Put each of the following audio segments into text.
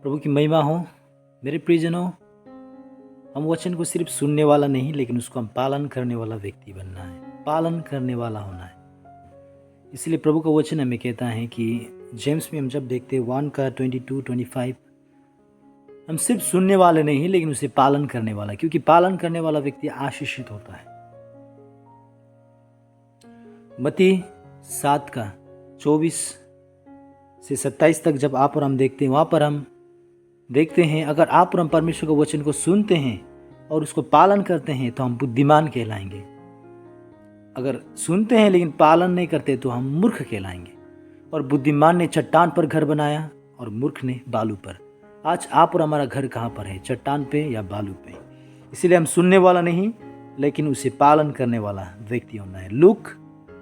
प्रभु की महिमा हो। मेरे प्रियजनों, हम वचन को सिर्फ सुनने वाला नहीं, लेकिन उसको हम पालन करने वाला व्यक्ति बनना है, पालन करने वाला होना है। इसलिए प्रभु का वचन हमें कहता है कि जेम्स में हम जब देखते हैं 1:22-25, हम सिर्फ सुनने वाले नहीं, लेकिन उसे पालन करने वाला, क्योंकि पालन करने वाला व्यक्ति आशीषित होता है। मत्ती 7:24 से 27 तक जब आप और हम देखते हैं, वहाँ पर हम देखते हैं अगर आप और हम परमेश्वर के वचन को सुनते हैं और उसको पालन करते हैं तो हम बुद्धिमान कहलाएंगे। अगर सुनते हैं लेकिन पालन नहीं करते तो हम मूर्ख कहलाएंगे। और बुद्धिमान ने चट्टान पर घर बनाया और मूर्ख ने बालू पर। आज आप और हमारा घर कहाँ पर है, चट्टान पे या बालू पे? इसीलिए हम सुनने वाला नहीं, लेकिन उसे पालन करने वाला व्यक्ति होना है। लूक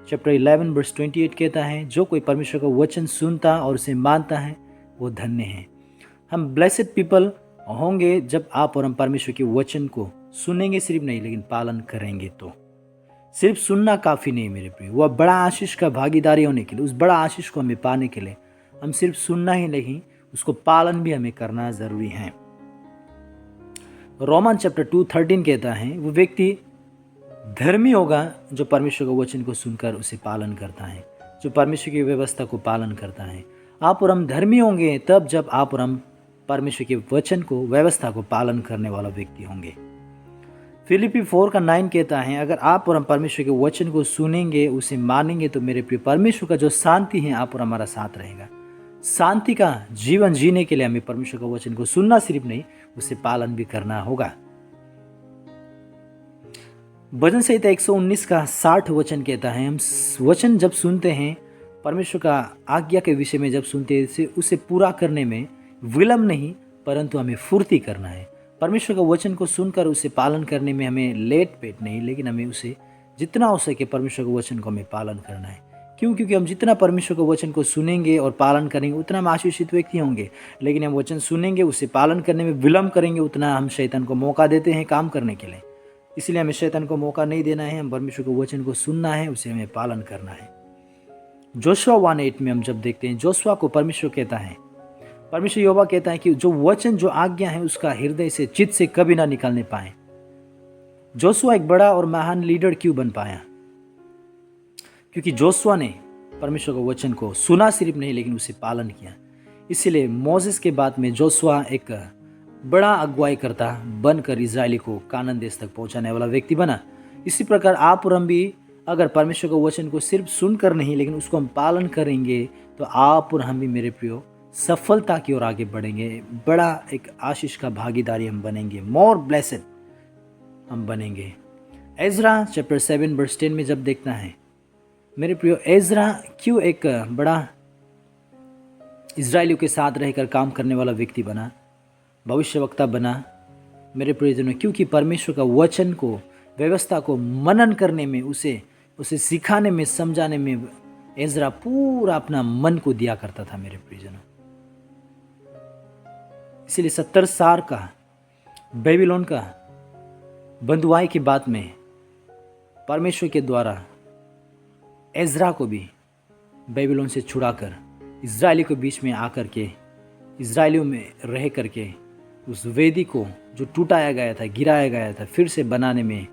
चैप्टर 11:28 कहता है, जो कोई परमेश्वर का वचन सुनता और उसे मानता है वो धन्य है। हम ब्लेसेड पीपल होंगे जब आप और हम परमेश्वर के वचन को सुनेंगे, सिर्फ नहीं लेकिन पालन करेंगे। तो सिर्फ सुनना काफ़ी नहीं मेरे प्रिय, वह बड़ा आशीष का भागीदारी होने के लिए, उस बड़ा आशीष को हमें पाने के लिए हम सिर्फ सुनना ही नहीं, उसको पालन भी हमें करना ज़रूरी है। रोमन चैप्टर 2:13 कहता है, वो व्यक्ति धर्मी होगा जो परमेश्वर के वचन को सुनकर उसे पालन करता है, जो परमेश्वर की व्यवस्था को पालन करता है। आप और हम धर्मी होंगे तब जब आप और हम परमेश्वर के वचन को, व्यवस्था को पालन करने वाला व्यक्ति होंगे। फिलिपी 4:9 कहता है, अगर आप और हम परमेश्वर के वचन को सुनेंगे, उसे मानेंगे, तो मेरे प्रिय परमेश्वर का जो शांति है आप और हमारा साथ रहेगा। शांति का जीवन जीने के लिए हमें परमेश्वर का वचन को सुनना सिर्फ नहीं, उसे पालन भी करना होगा। भजन संहिता 119:60 वचन कहता है, हम वचन जब सुनते हैं, परमेश्वर का आज्ञा के विषय में जब सुनते हैं, उसे पूरा करने में विलंब नहीं परंतु हमें फुर्ती करना है। परमेश्वर का वचन को सुनकर उसे पालन करने में हमें लेट पेट नहीं, लेकिन हमें उसे जितना हो सके परमेश्वर के वचन को हमें पालन करना है। क्यों? क्योंकि हम जितना परमेश्वर के वचन को सुनेंगे और पालन करेंगे उतना हम आशीषित व्यक्ति होंगे। लेकिन हम वचन सुनेंगे, उसे पालन करने में विलंब करेंगे, उतना हम शैतान को मौका देते हैं काम करने के लिए। इसलिए हमें शैतान को मौका नहीं देना है, हम परमेश्वर के वचन को सुनना है, उसे हमें पालन करना है। जोशुआ 1:8 में हम जब देखते हैं, जोशुआ को परमेश्वर कहता है, परमेश्वर यहोवा कहता है कि जो वचन, जो आज्ञा है उसका हृदय से, चित्त से कभी ना निकालने पाए। जोशुआ एक बड़ा और महान लीडर क्यों बन पाया? क्योंकि जोशुआ ने परमेश्वर के वचन को सुना सिर्फ नहीं, लेकिन उसे पालन किया। इसलिए मोसेस के बाद में जोशुआ एक बड़ा अगुवाई करता बनकर इजरायली को कानान देश तक पहुंचाने वाला व्यक्ति बना। इसी प्रकार आप और हम भी अगर परमेश्वर के वचन को सिर्फ सुनकर नहीं, लेकिन उसको हम पालन करेंगे, तो आप और हम भी मेरे प्रियो सफलता की ओर आगे बढ़ेंगे। बड़ा एक आशीष का भागीदारी हम बनेंगे, मोर ब्लेसेड हम बनेंगे। एजरा चैप्टर 7:10 में जब देखना है मेरे प्रियो, एजरा क्यों एक बड़ा इजरायलियों के साथ रहकर काम करने वाला व्यक्ति बना, भविष्यवक्ता बना मेरे प्रियजनों? क्योंकि परमेश्वर का वचन को, व्यवस्था को मनन करने में, उसे सिखाने में, समझाने में एजरा पूरा अपना मन को दिया करता था मेरे प्रियजनों। इसलिए 70 साल का बेबीलोन का बंधुआई के बाद में परमेश्वर के द्वारा एजरा को भी बेबीलोन से छुड़ाकर इजरायली के बीच में आकर के, इजरायलियों में रह करके उस वेदी को जो टूटाया गया था, गिराया गया था, फिर से बनाने में,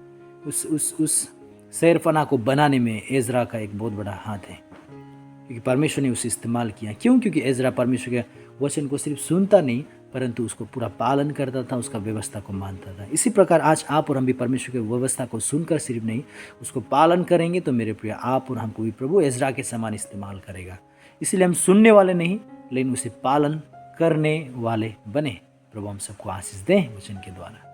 उस सैरफना को बनाने में एजरा का एक बहुत बड़ा हाथ है। क्योंकि परमेश्वर ने उसे इस्तेमाल किया। क्यों? क्योंकि एजरा परमेश्वर के वचन को सिर्फ सुनता नहीं, परंतु उसको पूरा पालन करता था, उसका व्यवस्था को मानता था। इसी प्रकार आज आप और हम भी परमेश्वर की व्यवस्था को सुनकर सिर्फ नहीं, उसको पालन करेंगे, तो मेरे प्रिय आप और हमको भी प्रभु एजरा के समान इस्तेमाल करेगा। इसलिए हम सुनने वाले नहीं, लेकिन उसे पालन करने वाले बने। प्रभु हम सबको आशीष दें वचन के द्वारा।